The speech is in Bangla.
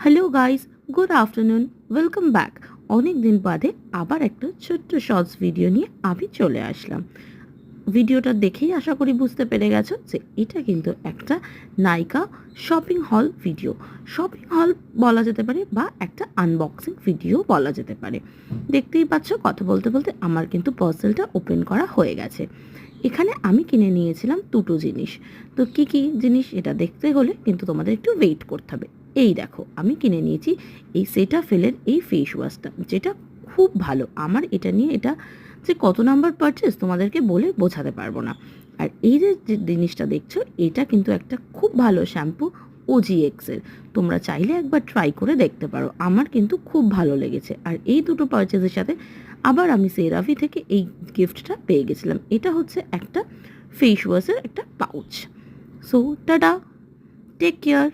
Hello guys, good afternoon, welcome back. অনেক দিন বাদে আবার একটা ছোট্ট শর্টস ভিডিও নিয়ে আমি চলে আসলাম। ভিডিওটা দেখেই আশা করি বুঝতে পেরে গেছো যে এটা কিন্তু একটা নায়িকা শপিং হল ভিডিও। শপিং হল বলা যেতে পারে বা একটা আনবক্সিং ভিডিও বলা যেতে পারে। দেখতেই পাচ্ছ, কথা বলতে বলতে আমার কিন্তু পার্সেলটা ওপেন করা হয়ে গেছে। এখানে আমি কিনে নিয়েছিলাম দুটো জিনিস। তো কি কি জিনিস এটা দেখতে হলে কিন্তু তোমাদের একটু ওয়েট করতে হবে। এই দেখো, আমি কিনে নিয়েছি এই সেটাফিলের এই ফেস ওয়াশটা, যেটা খুব ভালো। আমার এটা নিয়ে এটা যে কত নাম্বার পারচেস তোমাদেরকে বলে বোঝাতে পারবো না। আর এই যে যে জিনিসটা দেখছো, এটা কিন্তু একটা খুব ভালো শ্যাম্পু, ওজিএক্সের। তোমরা চাইলে একবার ট্রাই করে দেখতে পারো, আমার কিন্তু খুব ভালো লেগেছে। আর এই দুটো পারচেসের সাথে আবার আমি সেরাভি থেকে এই গিফটটা পেয়ে গেছিলাম। এটা হচ্ছে একটা ফেস ওয়াশের একটা pouch. So tata, take care.